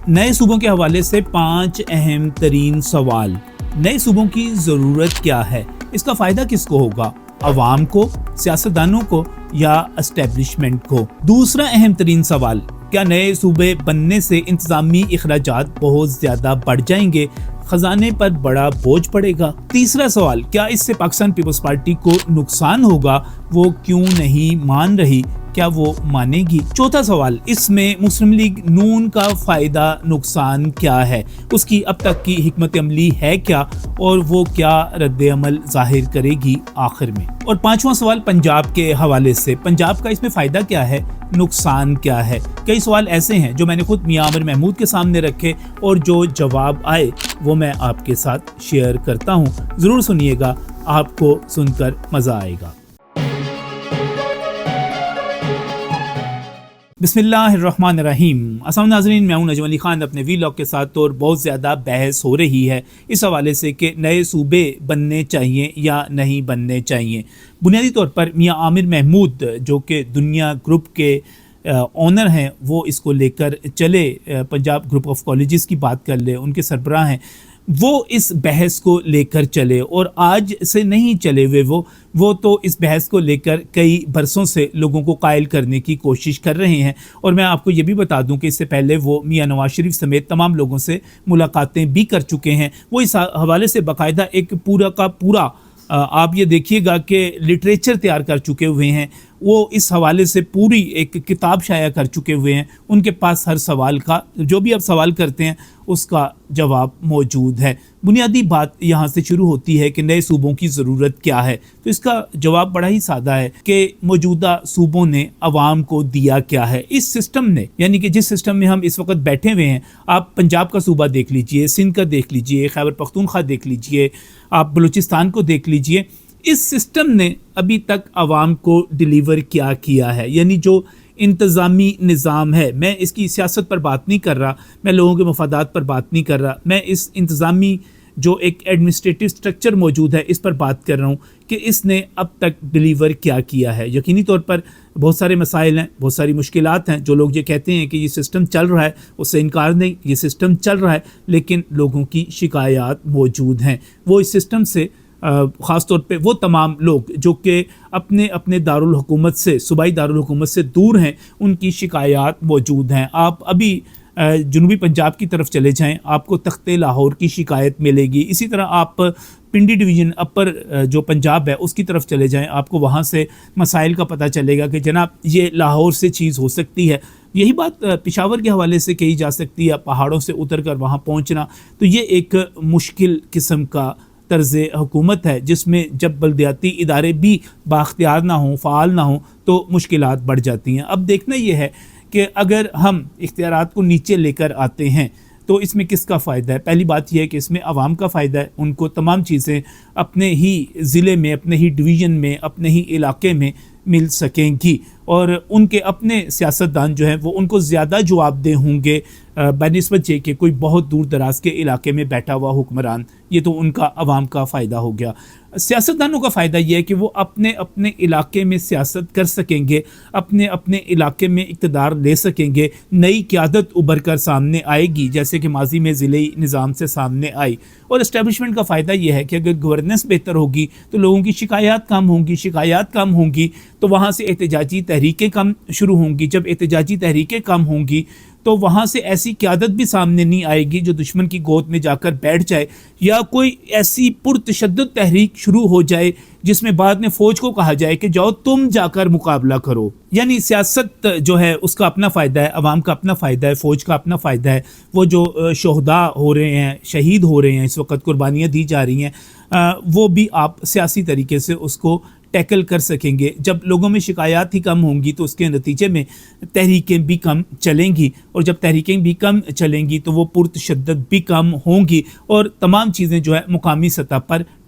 نئے صوبوں کے حوالے سے 5 اہم ترین سوال۔ نئے صوبوں کی ضرورت کیا ہے؟ اس کا فائدہ کس کو ہوگا؟ عوام کو، سیاستدانوں کو یا اسٹیبلشمنٹ کو؟ دوسرا اہم ترین سوال، کیا نئے صوبے بننے سے انتظامی اخراجات بہت زیادہ بڑھ جائیں گے؟ خزانے پر بڑا بوجھ پڑے گا؟ تیسرا سوال، کیا اس سے پاکستان پیپلز پارٹی کو نقصان ہوگا؟ وہ کیوں نہیں مان رہی؟ کیا وہ مانے گی؟ چوتھا سوال، اس میں مسلم لیگ نون کا فائدہ نقصان کیا ہے؟ اس کی اب تک کی حکمت عملی ہے کیا اور وہ کیا رد عمل ظاہر کرے گی آخر میں؟ اور پانچواں سوال پنجاب کے حوالے سے، پنجاب کا اس میں فائدہ کیا ہے؟ نقصان کیا ہے؟ کئی سوال ایسے ہیں جو میں نے خود میاں عامر محمود کے سامنے رکھے اور جو جواب آئے وہ میں آپ کے ساتھ شیئر کرتا ہوں۔ ضرور سنیے گا، آپ کو سن کر مزہ آئے گا۔ بسم اللہ الرحمن الرحیم۔ السلام ناظرین، میں ہوں نجم علی خان اپنے وی لاگ کے ساتھ، اور بہت زیادہ بحث ہو رہی ہے اس حوالے سے کہ نئے صوبے بننے چاہیے یا نہیں بننے چاہیے۔ بنیادی طور پر میاں عامر محمود جو کہ دنیا گروپ کے اونر ہیں، وہ اس کو لے کر چلے، پنجاب گروپ آف کالجز کی بات کر لے، ان کے سربراہ ہیں، وہ اس بحث کو لے کر چلے اور آج سے نہیں چلے ہوئے، وہ تو اس بحث کو لے کر کئی برسوں سے لوگوں کو قائل کرنے کی کوشش کر رہے ہیں۔ اور میں آپ کو یہ بھی بتا دوں کہ اس سے پہلے وہ میاں نواز شریف سمیت تمام لوگوں سے ملاقاتیں بھی کر چکے ہیں۔ وہ اس حوالے سے باقاعدہ ایک پورا کا پورا آپ یہ دیکھیے گا کہ لٹریچر تیار کر چکے ہوئے ہیں، وہ اس حوالے سے پوری ایک کتاب شائع کر چکے ہوئے ہیں۔ ان کے پاس ہر سوال کا، جو بھی آپ سوال کرتے ہیں اس کا جواب موجود ہے۔ بنیادی بات یہاں سے شروع ہوتی ہے کہ نئے صوبوں کی ضرورت کیا ہے، تو اس کا جواب بڑا ہی سادہ ہے کہ موجودہ صوبوں نے عوام کو دیا کیا ہے۔ اس سسٹم نے، یعنی کہ جس سسٹم میں ہم اس وقت بیٹھے ہوئے ہیں، آپ پنجاب کا صوبہ دیکھ لیجئے، سندھ کا دیکھ لیجئے، خیبر پختونخوا دیکھ لیجئے، آپ بلوچستان کو دیکھ لیجئے، اس سسٹم نے ابھی تک عوام کو ڈیلیور کیا ہے۔ یعنی جو انتظامی نظام ہے، میں اس کی سیاست پر بات نہیں کر رہا، میں لوگوں کے مفادات پر بات نہیں کر رہا، میں اس انتظامی جو ایک ایڈمنسٹریٹو سٹرکچر موجود ہے اس پر بات کر رہا ہوں کہ اس نے اب تک ڈیلیور کیا ہے۔ یقینی طور پر بہت سارے مسائل ہیں، بہت ساری مشکلات ہیں۔ جو لوگ یہ کہتے ہیں کہ یہ سسٹم چل رہا ہے، اس سے انکار نہیں، یہ سسٹم چل رہا ہے، لیکن لوگوں کی شکایات موجود ہیں۔ وہ اس سسٹم سے، خاص طور پہ وہ تمام لوگ جو کہ اپنے دارالحکومت سے، صوبائی دارالحکومت سے دور ہیں، ان کی شکایات موجود ہیں۔ آپ ابھی جنوبی پنجاب کی طرف چلے جائیں، آپ کو تخت لاہور کی شکایت ملے گی۔ اسی طرح آپ پنڈی ڈویژن اپر جو پنجاب ہے اس کی طرف چلے جائیں، آپ کو وہاں سے مسائل کا پتہ چلے گا کہ جناب یہ لاہور سے چیز ہو سکتی ہے۔ یہی بات پشاور کے حوالے سے کہی جا سکتی ہے، پہاڑوں سے اتر کر وہاں پہنچنا، تو یہ ایک مشکل قسم کا طرز حکومت ہے، جس میں جب بلدیاتی ادارے بھی بااختیار نہ ہوں، فعال نہ ہوں، تو مشکلات بڑھ جاتی ہیں۔ اب دیکھنا یہ ہے کہ اگر ہم اختیارات کو نیچے لے کر آتے ہیں تو اس میں کس کا فائدہ ہے؟ پہلی بات یہ ہے کہ اس میں عوام کا فائدہ ہے، ان کو تمام چیزیں اپنے ہی ضلع میں، اپنے ہی ڈویژن میں، اپنے ہی علاقے میں مل سکیں گی، اور ان کے اپنے سیاستدان جو ہیں وہ ان کو زیادہ جواب دہ ہوں گے بنسبت یہ کہ کوئی بہت دور دراز کے علاقے میں بیٹھا ہوا حکمران۔ یہ تو ان کا عوام کا فائدہ ہو گیا۔ سیاستدانوں کا فائدہ یہ ہے کہ وہ اپنے علاقے میں سیاست کر سکیں گے، اپنے علاقے میں اقتدار لے سکیں گے، نئی قیادت ابھر کر سامنے آئے گی جیسے کہ ماضی میں ضلعی نظام سے سامنے آئی۔ اور اسٹیبلشمنٹ کا فائدہ یہ ہے کہ اگر گورننس بہتر ہوگی تو لوگوں کی شکایات کم ہوں گی تو وہاں سے احتجاجی تحریکیں کم شروع ہوں گی۔ جب احتجاجی تحریکیں کم ہوں گی تو وہاں سے ایسی قیادت بھی سامنے نہیں آئے گی جو دشمن کی گود میں جا کر بیٹھ جائے، یا کوئی ایسی پرتشدد تحریک شروع ہو جائے جس میں بعد میں فوج کو کہا جائے کہ جاؤ تم جا کر مقابلہ کرو۔ یعنی سیاست جو ہے اس کا اپنا فائدہ ہے، عوام کا اپنا فائدہ ہے، فوج کا اپنا فائدہ ہے۔ وہ جو شہداء ہو رہے ہیں، شہید ہو رہے ہیں، اس وقت قربانیاں دی جا رہی ہیں، وہ بھی آپ سیاسی طریقے سے اس کو ٹیکل کر سکیں گے۔ جب لوگوں میں شکایات ہی کم ہوں گی تو اس کے نتیجے میں تحریکیں بھی کم چلیں گی، اور جب تحریکیں بھی کم چلیں گی تو وہ پرتشدد بھی کم ہوں گی، اور تمام چیزیں جو ہے مقامی سطح پر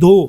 2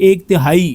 1/3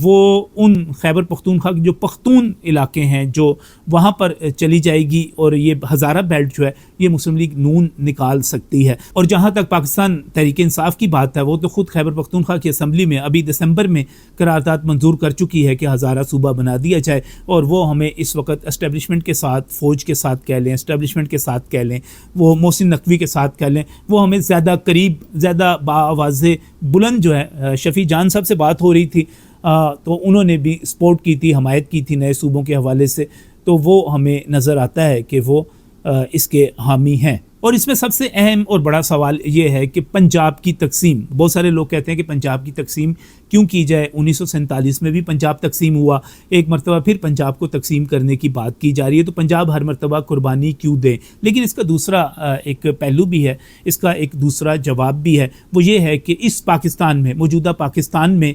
وہ ان خیبر پختونخوا کے جو پختون علاقے ہیں جو وہاں پر چلی جائے گی اور یہ ہزارہ بیلٹ جو ہے یہ مسلم لیگ نون نکال سکتی ہے. اور جہاں تک پاکستان تحریک انصاف کی بات ہے وہ تو خود خیبر پختونخوا کی اسمبلی میں ابھی دسمبر میں قرارداد منظور کر چکی ہے کہ ہزارہ صوبہ بنا دیا جائے, اور وہ ہمیں اس وقت اسٹیبلشمنٹ کے ساتھ, فوج کے ساتھ کہہ لیں, اسٹیبلشمنٹ کے ساتھ کہہ لیں, وہ محسن نقوی کے ساتھ کہہ لیں, وہ ہمیں زیادہ قریب, زیادہ باآواز بلند جو ہے. شفیع جان صاحب سے بات ہو رہی تھی تو انہوں نے بھی سپورٹ کی تھی, حمایت کی تھی نئے صوبوں کے حوالے سے, تو وہ ہمیں نظر آتا ہے کہ وہ اس کے حامی ہیں. اور اس میں سب سے اہم اور بڑا سوال یہ ہے کہ پنجاب کی تقسیم. بہت سارے لوگ کہتے ہیں کہ پنجاب کی تقسیم کیوں کی جائے, 1947 میں بھی پنجاب تقسیم ہوا, ایک مرتبہ پھر پنجاب کو تقسیم کرنے کی بات کی جا رہی ہے, تو پنجاب ہر مرتبہ قربانی کیوں دیں. لیکن اس کا دوسرا ایک پہلو بھی ہے, اس کا ایک دوسرا جواب بھی ہے, وہ یہ ہے کہ اس پاکستان میں, موجودہ پاکستان میں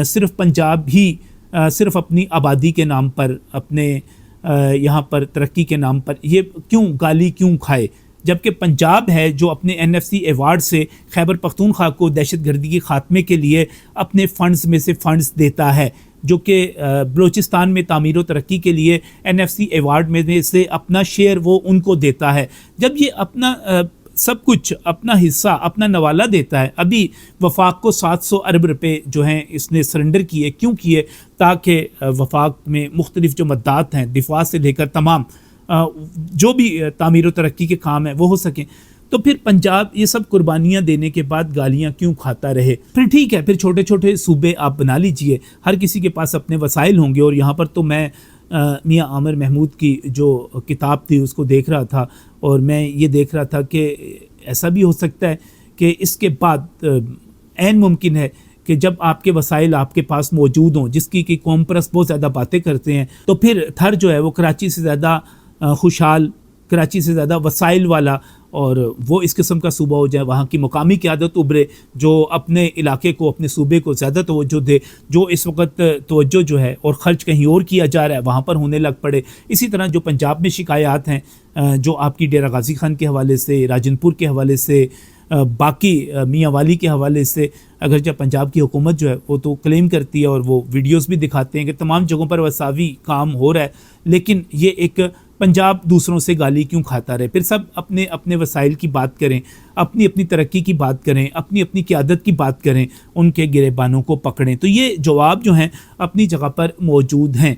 صرف پنجاب ہی صرف اپنی آبادی کے نام پر, اپنے یہاں پر ترقی کے نام پر یہ کیوں گالی کیوں کھائے, جبکہ پنجاب ہے جو اپنے NFC ایوارڈ سے خیبر پختونخوا کو دہشت گردی کے خاتمے کے لیے اپنے فنڈز میں سے فنڈز دیتا ہے, جو کہ بلوچستان میں تعمیر و ترقی کے لیے NFC ایوارڈ میں سے اپنا شیئر وہ ان کو دیتا ہے. جب یہ اپنا سب کچھ, اپنا حصہ, اپنا نوالا دیتا ہے, ابھی وفاق کو 700 ارب روپے جو ہیں اس نے سرنڈر کیے, کیوں کیے, تاکہ وفاق میں مختلف جو مدات ہیں دفاع سے لے کر تمام جو بھی تعمیر و ترقی کے کام ہیں وہ ہو سکیں. تو پھر پنجاب یہ سب قربانیاں دینے کے بعد گالیاں کیوں کھاتا رہے؟ پھر ٹھیک ہے, پھر چھوٹے چھوٹے صوبے آپ بنا لیجئے, ہر کسی کے پاس اپنے وسائل ہوں گے. اور یہاں پر تو میں میاں عامر محمود کی جو کتاب تھی اس کو دیکھ رہا تھا, اور میں یہ دیکھ رہا تھا کہ ایسا بھی ہو سکتا ہے کہ اس کے بعد عین ممکن ہے کہ جب آپ کے وسائل آپ کے پاس موجود ہوں, جس کی قوم پرست بہت زیادہ باتیں کرتے ہیں, تو پھر تھر جو ہے وہ کراچی سے زیادہ خوشحال, کراچی سے زیادہ وسائل والا, اور وہ اس قسم کا صوبہ ہو جائے, وہاں کی مقامی قیادت ابھرے جو اپنے علاقے کو, اپنے صوبے کو زیادہ توجہ دے, جو اس وقت توجہ جو ہے اور خرچ کہیں اور کیا جا رہا ہے وہاں پر ہونے لگ پڑے. اسی طرح جو پنجاب میں شکایات ہیں جو آپ کی ڈیرہ غازی خان کے حوالے سے, راجن پور کے حوالے سے, باقی میاں والی کے حوالے سے, اگرچہ پنجاب کی حکومت جو ہے وہ تو کلیم کرتی ہے اور وہ ویڈیوز بھی دکھاتے ہیں کہ تمام جگہوں پر وساوی کام ہو رہا ہے, لیکن یہ ایک پنجاب دوسروں سے گالی کیوں کھاتا رہے؟ پھر سب اپنے اپنے وسائل کی بات کریں, اپنی اپنی ترقی کی بات کریں, اپنی اپنی قیادت کی بات کریں, ان کے گریبانوں کو پکڑیں. تو یہ جواب جو ہیں اپنی جگہ پر موجود ہیں.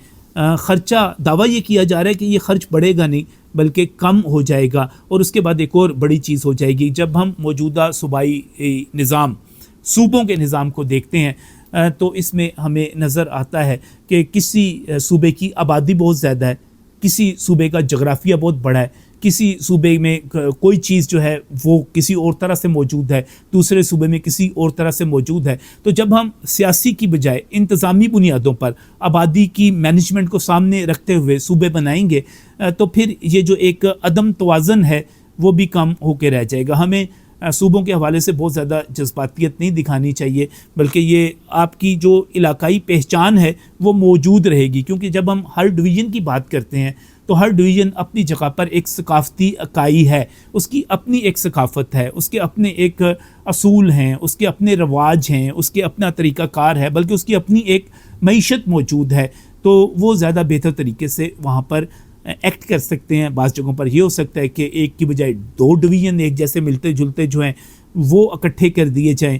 خرچہ, دعویٰ یہ کیا جا رہا ہے کہ یہ خرچ بڑھے گا نہیں بلکہ کم ہو جائے گا, اور اس کے بعد ایک اور بڑی چیز ہو جائے گی. جب ہم موجودہ صوبائی نظام, صوبوں کے نظام کو دیکھتے ہیں تو اس میں ہمیں نظر آتا ہے کہ کسی صوبے کی آبادی بہت زیادہ ہے, کسی صوبے کا جغرافیہ بہت بڑا ہے, کسی صوبے میں کوئی چیز جو ہے وہ کسی اور طرح سے موجود ہے, دوسرے صوبے میں کسی اور طرح سے موجود ہے. تو جب ہم سیاسی کی بجائے انتظامی بنیادوں پر آبادی کی مینجمنٹ کو سامنے رکھتے ہوئے صوبے بنائیں گے تو پھر یہ جو ایک عدم توازن ہے وہ بھی کم ہو کے رہ جائے گا. ہمیں صوبوں کے حوالے سے بہت زیادہ جذباتیت نہیں دکھانی چاہیے, بلکہ یہ آپ کی جو علاقائی پہچان ہے وہ موجود رہے گی. کیونکہ جب ہم ہر ڈویژن کی بات کرتے ہیں تو ہر ڈویژن اپنی جگہ پر ایک ثقافتی اکائی ہے, اس کی اپنی ایک ثقافت ہے, اس کے اپنے ایک اصول ہیں, اس کے اپنے رواج ہیں, اس کے اپنا طریقہ کار ہے, بلکہ اس کی اپنی ایک معیشت موجود ہے. تو وہ زیادہ بہتر طریقے سے وہاں پر ایکٹ کر سکتے ہیں. بعض جگہوں پر یہ ہو سکتا ہے کہ ایک کی بجائے 2 ڈویژن ایک جیسے ملتے جلتے جو ہیں وہ اکٹھے کر دیے جائیں,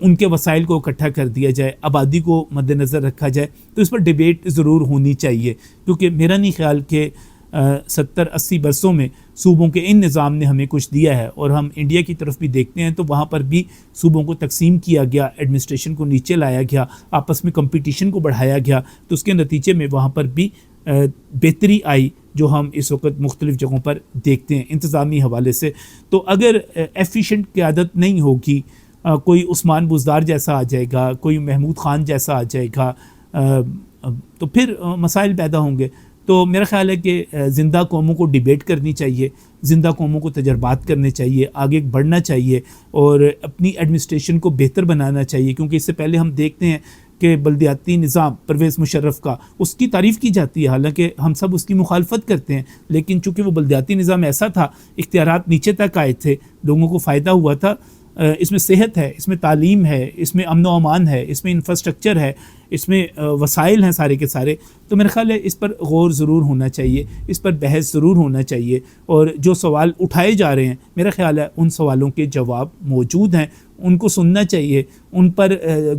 ان کے وسائل کو اکٹھا کر دیا جائے, آبادی کو مد نظر رکھا جائے. تو اس پر ڈیبیٹ ضرور ہونی چاہیے, کیونکہ میرا نہیں خیال کہ 70-80 برسوں میں صوبوں کے ان نظام نے ہمیں کچھ دیا ہے. اور ہم انڈیا کی طرف بھی دیکھتے ہیں تو وہاں پر بھی صوبوں کو تقسیم کیا گیا, ایڈمنسٹریشن کو نیچے لایا گیا, آپس میں کمپٹیشن کو بڑھایا گیا, تو اس کے نتیجے میں وہاں پر بھی بہتری آئی جو ہم اس وقت مختلف جگہوں پر دیکھتے ہیں انتظامی حوالے سے. تو اگر ایفیشینٹ قیادت نہیں ہوگی, کوئی عثمان بزدار جیسا آ جائے گا, کوئی محمود خان جیسا آ جائے گا, تو پھر مسائل پیدا ہوں گے. تو میرا خیال ہے کہ زندہ قوموں کو ڈیبیٹ کرنی چاہیے, زندہ قوموں کو تجربات کرنے چاہیے, آگے بڑھنا چاہیے اور اپنی ایڈمنسٹریشن کو بہتر بنانا چاہیے. کیونکہ اس سے پہلے ہم دیکھتے ہیں کہ بلدیاتی نظام پرویز مشرف کا, اس کی تعریف کی جاتی ہے, حالانکہ ہم سب اس کی مخالفت کرتے ہیں, لیکن چونکہ وہ بلدیاتی نظام ایسا تھا, اختیارات نیچے تک آئے تھے, لوگوں کو فائدہ ہوا تھا, اس میں صحت ہے، اس میں تعلیم ہے، اس میں امن و امان ہے، اس میں انفراسٹرکچر ہے، اس میں وسائل ہیں سارے کے سارے. تو میرا خیال ہے اس پر غور ضرور ہونا چاہیے، اس پر بحث ضرور ہونا چاہیے. اور جو سوال اٹھائے جا رہے ہیں میرا خیال ہے ان سوالوں کے جواب موجود ہیں، ان کو سننا چاہیے. ان پر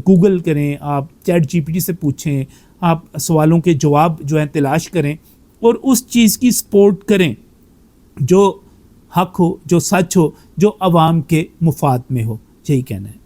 گوگل کریں، آپ چیٹ جی پی ٹی سے پوچھیں، آپ سوالوں کے جواب جو ہیں تلاش کریں اور اس چیز کی سپورٹ کریں جو حق ہو، جو سچ ہو، جو عوام کے مفاد میں ہو. یہی کہنا ہے.